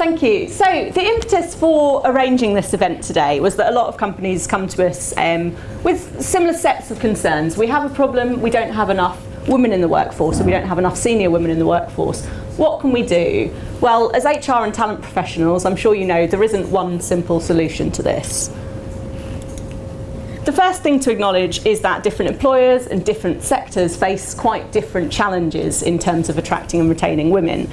Thank you. So the impetus for arranging this event today was that a lot of companies come to us with similar sets of concerns. We have a problem, we don't have enough women in the workforce, or we don't have enough senior women in the workforce. What can we do? Well, as HR and talent professionals, I'm sure you know there isn't one simple solution to this. The first thing to acknowledge is that different employers and different sectors face quite different challenges in terms of attracting and retaining women.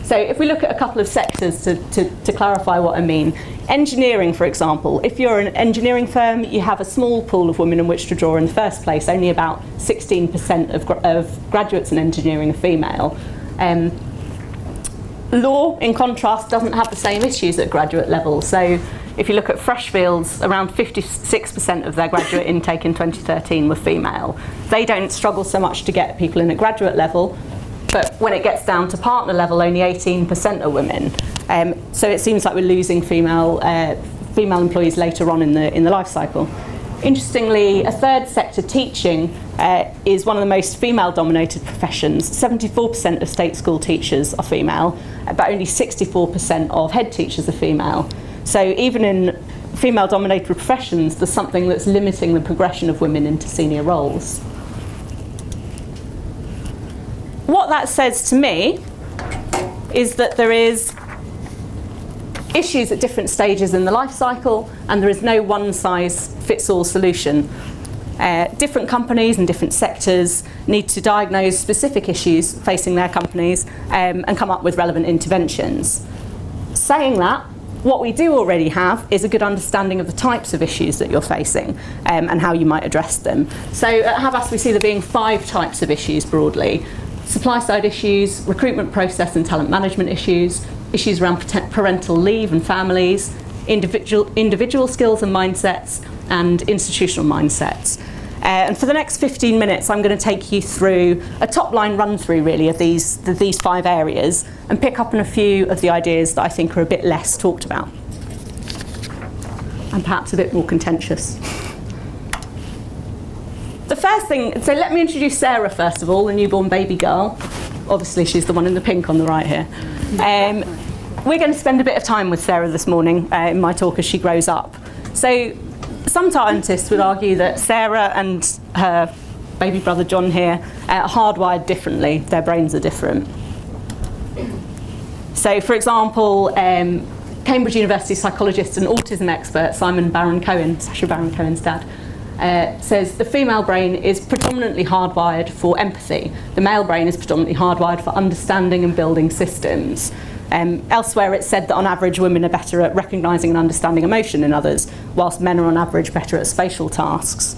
So if we look at a couple of sectors to clarify what I mean, engineering, for example, if you're an engineering firm, you have a small pool of women in which to draw in the first place. Only about 16% of graduates in engineering are female. Law, in contrast, doesn't have the same issues at graduate level. So if you look at Freshfields, around 56% of their graduate intake in 2013 were female. They don't struggle so much to get people in at graduate level, but when it gets down to partner level, only 18% are women. So it seems like we're losing female employees later on in the life cycle. Interestingly, a third sector, teaching, is one of the most female-dominated professions. 74% of state school teachers are female, but only 64% of head teachers are female. So even in female-dominated professions, there's something that's limiting the progression of women into senior roles. What that says to me is that there is issues at different stages in the life cycle, and there is no one-size-fits-all solution. Different companies and different sectors need to diagnose specific issues facing their companies and come up with relevant interventions. Saying that, what we do already have is a good understanding of the types of issues that you're facing and how you might address them. So at Havas we see there being 5 types of issues broadly. Supply side issues, recruitment process and talent management issues, issues around parental leave and families, individual skills and mindsets, and institutional mindsets. And for the next 15 minutes, I'm going to take you through a top-line run-through, really, of these 5 areas and pick up on a few of the ideas that I think are a bit less talked about and perhaps a bit more contentious. The first thing, so let me introduce Sarah first of all, the newborn baby girl. Obviously, she's the one in the pink on the right here. We're going to spend a bit of time with Sarah this morning in my talk as she grows up. So some scientists would argue that Sarah and her baby brother John here are hardwired differently. Their brains are different. So for example, Cambridge University psychologist and autism expert Simon Baron-Cohen, Sacha Baron Cohen's dad, says the female brain is predominantly hardwired for empathy. The male brain is predominantly hardwired for understanding and building systems. Elsewhere it's said that on average women are better at recognising and understanding emotion in others, whilst men are on average better at spatial tasks.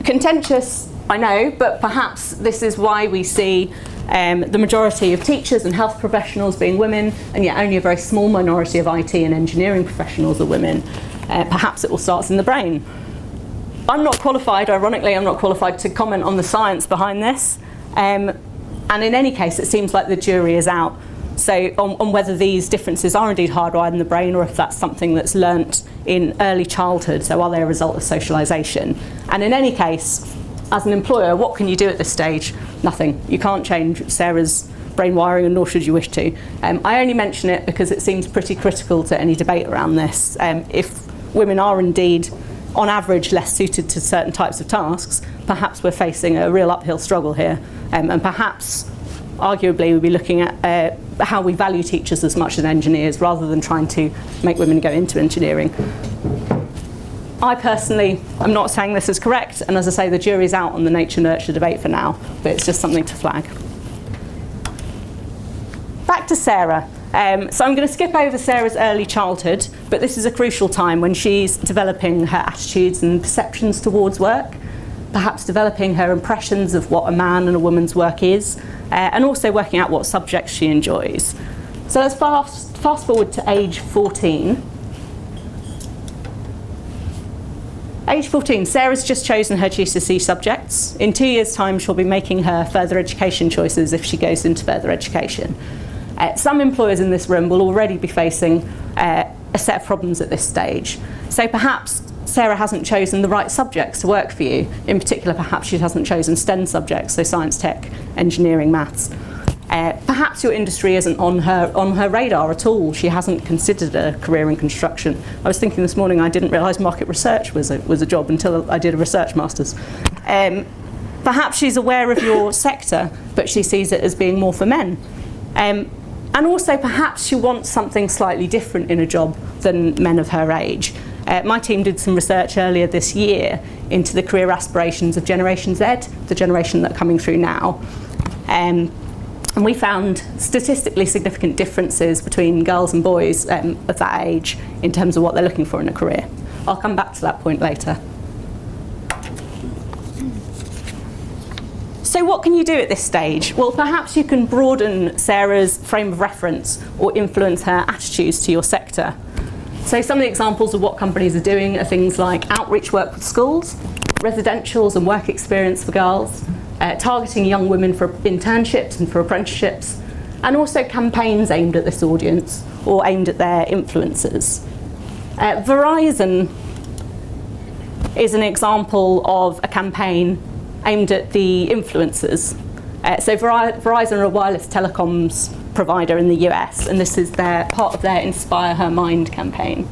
Contentious, I know, but perhaps this is why we see the majority of teachers and health professionals being women, and yet only a very small minority of IT and engineering professionals are women. Perhaps it all starts in the brain. I'm not qualified, ironically, I'm not qualified to comment on the science behind this. And in any case, it seems like the jury is out. So on whether these differences are indeed hardwired in the brain, or if that's something that's learnt in early childhood, so are they a result of socialisation? And in any case, as an employer, what can you do at this stage? Nothing. You can't change Sarah's brain wiring, and nor should you wish to. I only mention it because it seems pretty critical to any debate around this. If women are indeed, on average, less suited to certain types of tasks, perhaps we're facing a real uphill struggle here. And perhaps, arguably, we'll be looking at how we value teachers as much as engineers, rather than trying to make women go into engineering. I personally am not saying this is correct, and as I say, the jury's out on the nature-nurture debate for now, but it's just something to flag. Back to Sarah. So I'm going to skip over Sarah's early childhood, but this is a crucial time when she's developing her attitudes and perceptions towards work, perhaps developing her impressions of what a man and a woman's work is, and also working out what subjects she enjoys. So let's fast forward to age 14. Age 14, Sarah's just chosen her GCSE subjects. In 2 years' time, she'll be making her further education choices if she goes into further education. Some employers in this room will already be facing a set of problems at this stage. So perhaps Sarah hasn't chosen the right subjects to work for you. In particular, perhaps she hasn't chosen STEM subjects, so science, tech, engineering, maths. Perhaps your industry isn't on her radar at all. She hasn't considered a career in construction. I was thinking this morning I didn't realise market research was a job until I did a research master's. Perhaps she's aware of your sector, but she sees it as being more for men. And also perhaps she wants something slightly different in a job than men of her age. My team did some research earlier this year into the career aspirations of Generation Z, the generation that are coming through now. And we found statistically significant differences between girls and boys of that age in terms of what they're looking for in a career. I'll come back to that point later. So what can you do at this stage? Well, perhaps you can broaden Sarah's frame of reference or influence her attitudes to your sector. So some of the examples of what companies are doing are things like outreach work with schools, residentials and work experience for girls, targeting young women for internships and for apprenticeships, and also campaigns aimed at this audience or aimed at their influencers. Verizon is an example of a campaign aimed at the influencers. So Verizon are a wireless telecoms provider in the US, and this is part of their Inspire Her Mind campaign.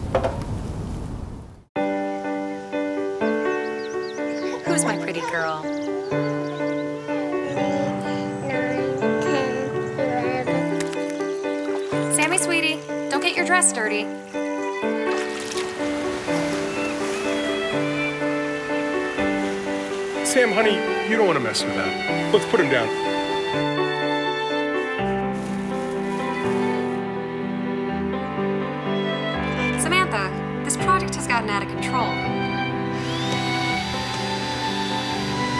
Who's my pretty girl? 9, 10, 11. Sammy, sweetie, don't get your dress dirty. Sam, honey, you don't want to mess with that. Let's put him down. Samantha, this project has gotten out of control.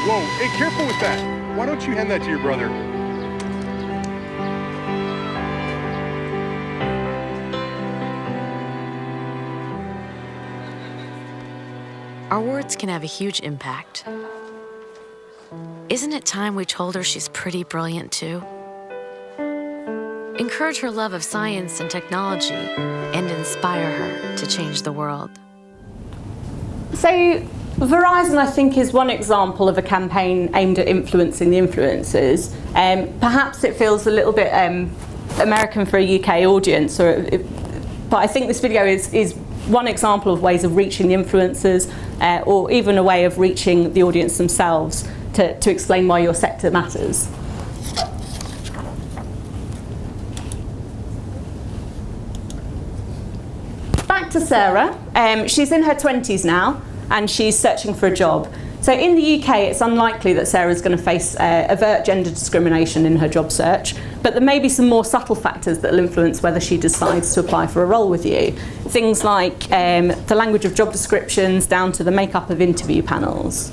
Whoa, hey, careful with that. Why don't you hand that to your brother? Our words can have a huge impact. Isn't it time we told her she's pretty brilliant too? Encourage her love of science and technology and inspire her to change the world. So Verizon, I think, is one example of a campaign aimed at influencing the influencers. Perhaps it feels a little bit American for a UK audience, but I think this video is one example of ways of reaching the influencers, or even a way of reaching the audience themselves to explain why your sector matters. Back to Sarah. She's in her 20s now, and she's searching for a job. So in the UK, it's unlikely that Sarah's going to face overt gender discrimination in her job search, but there may be some more subtle factors that will influence whether she decides to apply for a role with you. Things like the language of job descriptions down to the makeup of interview panels.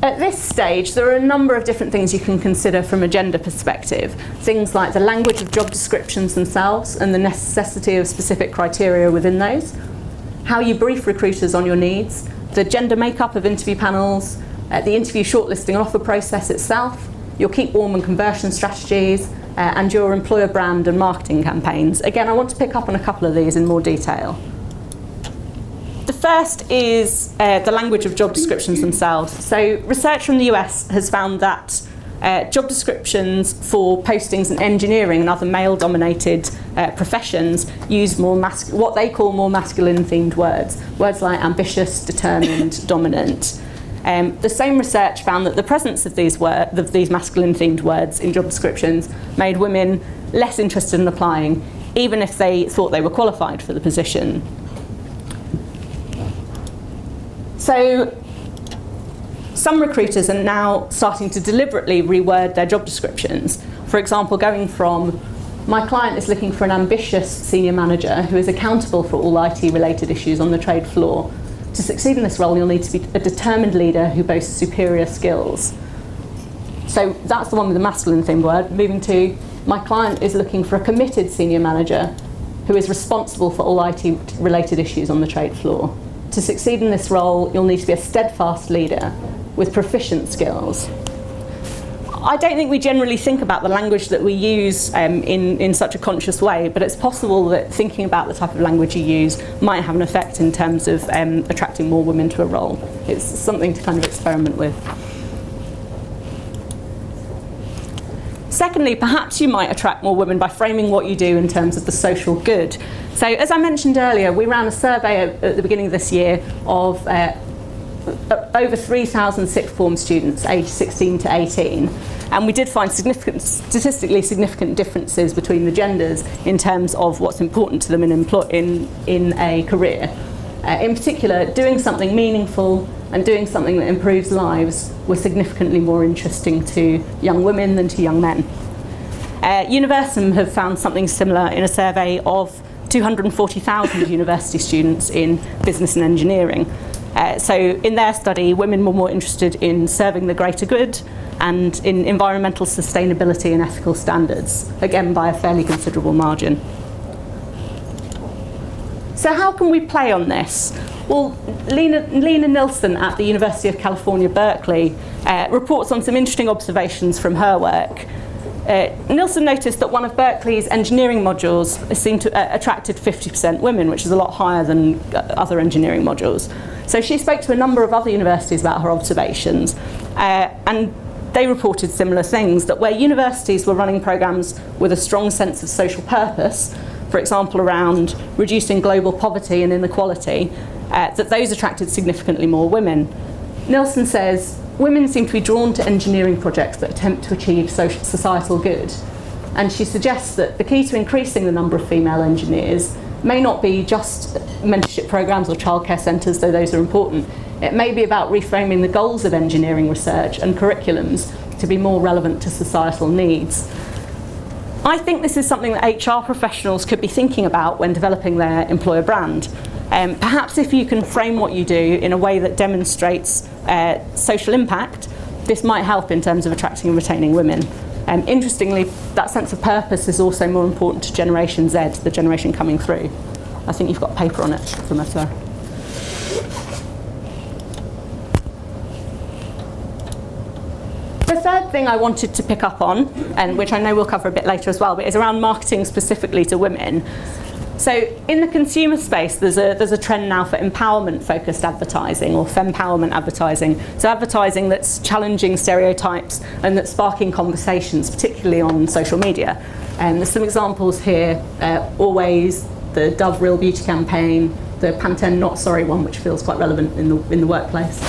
At this stage, there are a number of different things you can consider from a gender perspective. Things like the language of job descriptions themselves and the necessity of specific criteria within those, how you brief recruiters on your needs, the gender makeup of interview panels, the interview shortlisting and offer process itself, your keep warm and conversion strategies, and your employer brand and marketing campaigns. Again, I want to pick up on a couple of these in more detail. The first is the language of job descriptions themselves. So research from the US has found that job descriptions for postings in engineering and other male-dominated professions use more what they call more masculine-themed words. Words like ambitious, determined, dominant. The same research found that the presence of these masculine-themed words in job descriptions made women less interested in applying, even if they thought they were qualified for the position. So some recruiters are now starting to deliberately reword their job descriptions. For example, going from, my client is looking for an ambitious senior manager who is accountable for all IT-related issues on the trade floor. To succeed in this role, you'll need to be a determined leader who boasts superior skills. So that's the one with the masculine themed word. Moving to, my client is looking for a committed senior manager who is responsible for all IT-related issues on the trade floor. To succeed in this role, you'll need to be a steadfast leader with proficient skills. I don't think we generally think about the language that we use in such a conscious way, but it's possible that thinking about the type of language you use might have an effect in terms of attracting more women to a role. It's something to kind of experiment with. Secondly, perhaps you might attract more women by framing what you do in terms of the social good. So as I mentioned earlier, we ran a survey at the beginning of this year of over 3,000 sixth form students aged 16 to 18, and we did find statistically significant differences between the genders in terms of what's important to them in a career. In particular, doing something meaningful and doing something that improves lives was significantly more interesting to young women than to young men. Universum have found something similar in a survey of 240,000 university students in business and engineering. So in their study, women were more interested in serving the greater good and in environmental sustainability and ethical standards, again by a fairly considerable margin. So how can we play on this? Well, Lena Nilsson at the University of California, Berkeley, reports on some interesting observations from her work. Nilsson noticed that one of Berkeley's engineering modules seemed to attracted 50% women, which is a lot higher than other engineering modules. So she spoke to a number of other universities about her observations, and they reported similar things, that where universities were running programs with a strong sense of social purpose, for example around reducing global poverty and inequality, that those attracted significantly more women. Nilsson says, women seem to be drawn to engineering projects that attempt to achieve societal good. And she suggests that the key to increasing the number of female engineers may not be just mentorship programs or childcare centres, though those are important. It may be about reframing the goals of engineering research and curriculums to be more relevant to societal needs. I think this is something that HR professionals could be thinking about when developing their employer brand. Perhaps if you can frame what you do in a way that demonstrates social impact, this might help in terms of attracting and retaining women. Interestingly, that sense of purpose is also more important to Generation Z, the generation coming through. I think you've got paper on it from us there. The third thing I wanted to pick up on, and which I know we'll cover a bit later as well, but is around marketing specifically to women. So in the consumer space, there's a trend now for empowerment-focused advertising, or fempowerment advertising. So advertising that's challenging stereotypes and that's sparking conversations, particularly on social media. There's some examples here, Always, the Dove Real Beauty campaign, the Pantene Not Sorry one, which feels quite relevant in the workplace.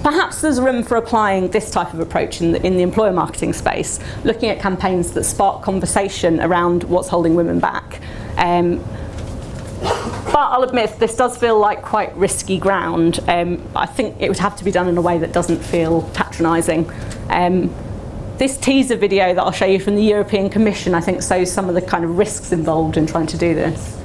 Perhaps there's room for applying this type of approach in the employer marketing space, looking at campaigns that spark conversation around what's holding women back. But I'll admit, this does feel like quite risky ground. I think it would have to be done in a way that doesn't feel patronising. This teaser video that I'll show you from the European Commission, I think, shows some of the kind of risks involved in trying to do this.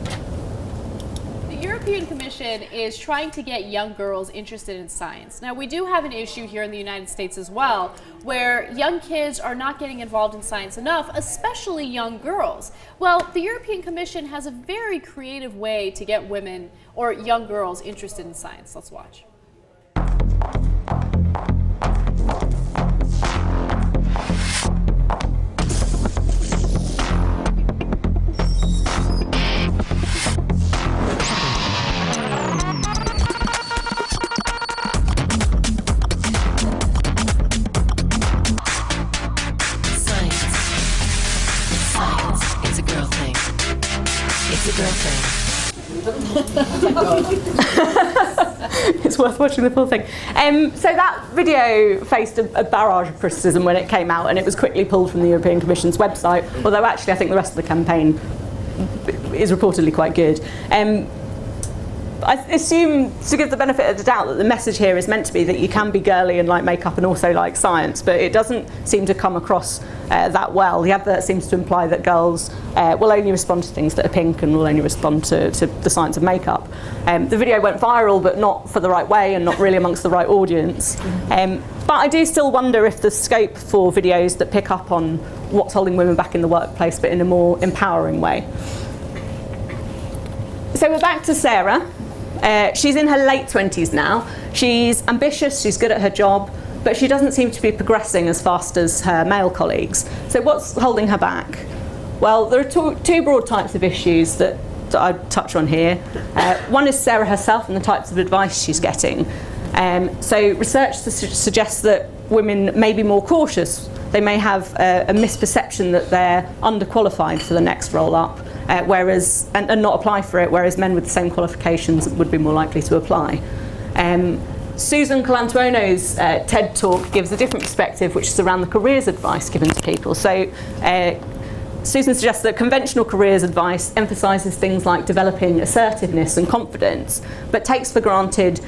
The European Commission is trying to get young girls interested in science. Now, we do have an issue here in the United States as well, where young kids are not getting involved in science enough, especially young girls. Well, the European Commission has a very creative way to get women or young girls interested in science. Let's watch. It's worth watching the full thing. So that video faced a barrage of criticism when it came out, and it was quickly pulled from the European Commission's website, although actually I think the rest of the campaign is reportedly quite good. I assume, to give the benefit of the doubt, that the message here is meant to be that you can be girly and like makeup and also like science, but it doesn't seem to come across that well. The advert seems to imply that girls will only respond to things that are pink and will only respond to the science of makeup. The video went viral, but not for the right way and not really amongst the right audience. But I do still wonder if there's scope for videos that pick up on what's holding women back in the workplace, but in a more empowering way. So we're back to Sarah. She's in her late 20s now. She's ambitious, she's good at her job, but she doesn't seem to be progressing as fast as her male colleagues. So what's holding her back? Well, there are two broad types of issues that I'd touch on here. One is Sarah herself and the types of advice she's getting. So research suggests that women may be more cautious. They may have a misperception that they're underqualified for the next role up, and not apply for it, whereas men with the same qualifications would be more likely to apply. Susan Colantuono's TED Talk gives a different perspective, which is around the careers advice given to people. So Susan suggests that conventional careers advice emphasises things like developing assertiveness and confidence, but takes for granted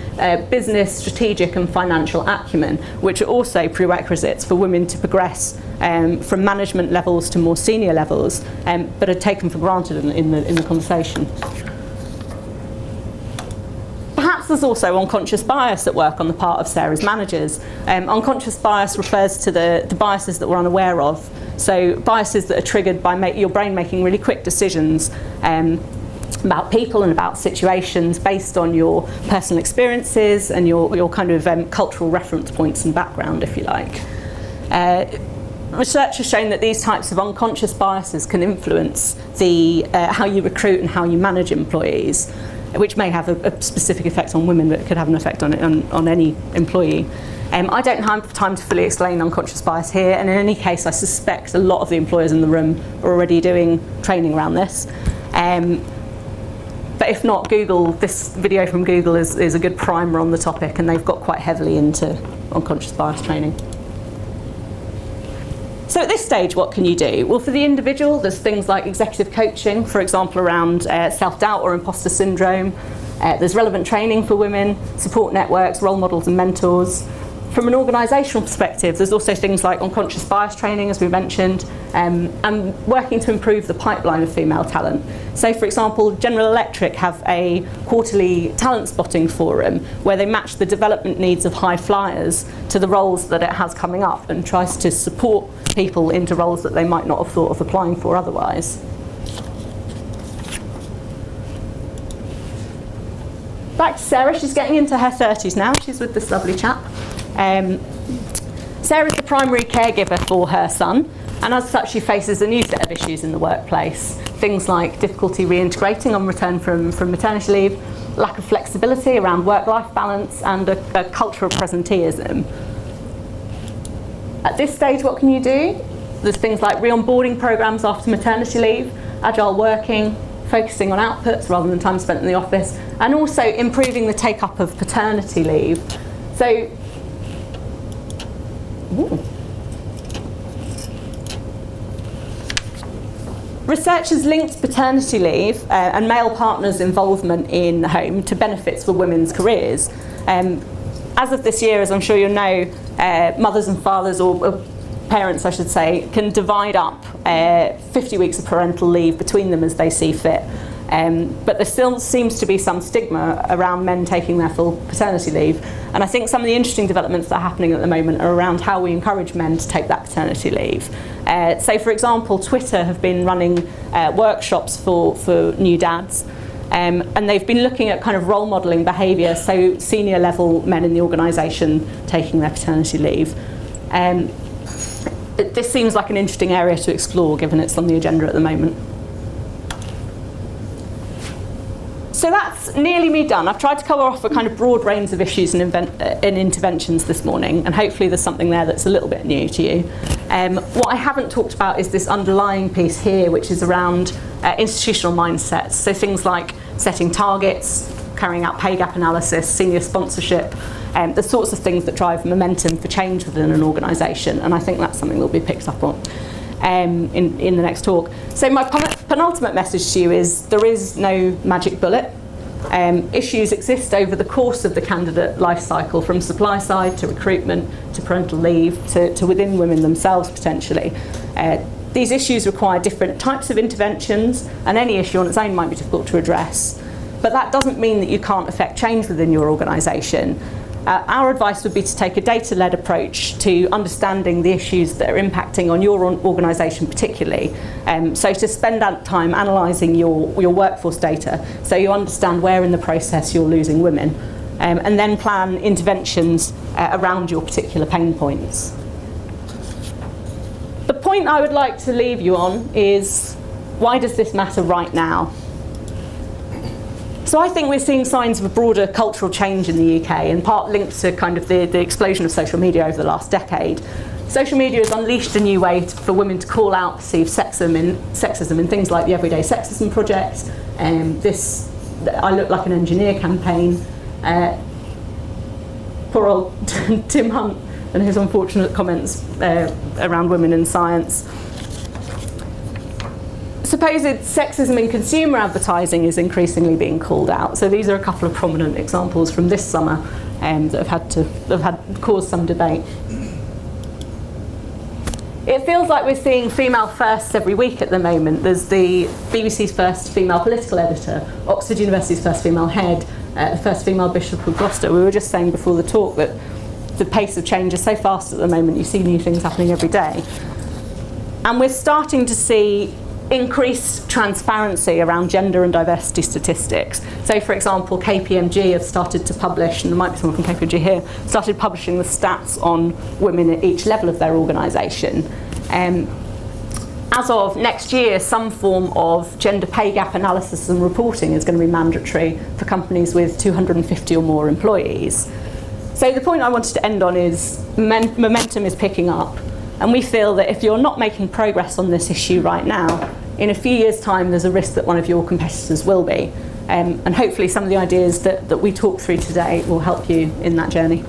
business, strategic and financial acumen, which are also prerequisites for women to progress from management levels to more senior levels, but are taken for granted in the conversation. Perhaps there's also unconscious bias at work on the part of Sarah's managers. Unconscious bias refers to the biases that we're unaware of. So biases that are triggered by your brain making really quick decisions about people and about situations based on your personal experiences and your kind of cultural reference points and background, if you like. Research has shown that these types of unconscious biases can influence how you recruit and how you manage employees, which may have a specific effect on women, but could have an effect on any employee. I don't have time to fully explain unconscious bias here, and in any case I suspect a lot of the employers in the room are already doing training around this. But if not, this video from Google is a good primer on the topic, and they've got quite heavily into unconscious bias training. So at this stage, what can you do? Well, for the individual, there's things like executive coaching, for example, around self-doubt or imposter syndrome. There's relevant training for women, support networks, role models and mentors. From an organisational perspective, there's also things like unconscious bias training, as we mentioned, and working to improve the pipeline of female talent. So, for example, General Electric have a quarterly talent spotting forum where they match the development needs of high flyers to the roles that it has coming up and tries to support people into roles that they might not have thought of applying for otherwise. Back to Sarah, she's getting into her 30s now, she's with this lovely chap. Sarah's the primary caregiver for her son, and as such she faces a new set of issues in the workplace. Things like difficulty reintegrating on return from maternity leave, lack of flexibility around work-life balance, and a culture of presenteeism. At this stage, what can you do? There's things like re-onboarding programs after maternity leave, agile working, focusing on outputs rather than time spent in the office, and also improving the take-up of paternity leave. So, research has linked paternity leave and male partners' involvement in the home to benefits for women's careers. As of this year, as I'm sure you'll know, mothers and fathers, or parents I should say, can divide up 50 weeks of parental leave between them as they see fit. But there still seems to be some stigma around men taking their full paternity leave. And I think some of the interesting developments that are happening at the moment are around how we encourage men to take that paternity leave. So, for example, Twitter have been running workshops for new dads. And they've been looking at kind of role modelling behaviour, so senior level men in the organisation taking their paternity leave. This seems like an interesting area to explore, given it's on the agenda at the moment. So that's nearly me done. I've tried to cover off a kind of broad range of issues and interventions this morning, and hopefully there's something there that's a little bit new to you. What I haven't talked about is this underlying piece here, which is around institutional mindsets. So things like setting targets, carrying out pay gap analysis, senior sponsorship, the sorts of things that drive momentum for change within an organisation. And I think that's something that will be picked up on in the next talk. So my penultimate message to you is there is no magic bullet. Issues exist over the course of the candidate life cycle, from supply side to recruitment to parental leave to within women themselves potentially. These issues require different types of interventions, and any issue on its own might be difficult to address. But that doesn't mean that you can't affect change within your organisation. Our advice would be to take a data-led approach to understanding the issues that are impacting on your organisation particularly. So to spend that time analysing your workforce data so you understand where in the process you're losing women, and then plan interventions around your particular pain points. The point I would like to leave you on is, why does this matter right now? So I think we're seeing signs of a broader cultural change in the UK, in part linked to kind of the explosion of social media over the last decade. Social media has unleashed a new way for women to call out perceived sexism in things like the Everyday Sexism Project, this I Look Like an Engineer campaign, poor old Tim Hunt and his unfortunate comments around women in science. Supposed sexism in consumer advertising is increasingly being called out. So these are a couple of prominent examples from this summer that have caused some debate. It feels like we're seeing female firsts every week at the moment. There's the BBC's first female political editor, Oxford University's first female head, the first female Bishop of Gloucester. We were just saying before the talk that the pace of change is so fast at the moment, you see new things happening every day. And we're starting to see increased transparency around gender and diversity statistics. So for example, KPMG have started to publish, and there might be someone from KPMG here, started publishing the stats on women at each level of their organisation. As of next year, some form of gender pay gap analysis and reporting is going to be mandatory for companies with 250 or more employees. So the point I wanted to end on is momentum is picking up. And we feel that if you're not making progress on this issue right now, in a few years' time, there's a risk that one of your competitors will be. And hopefully some of the ideas that we talked through today will help you in that journey.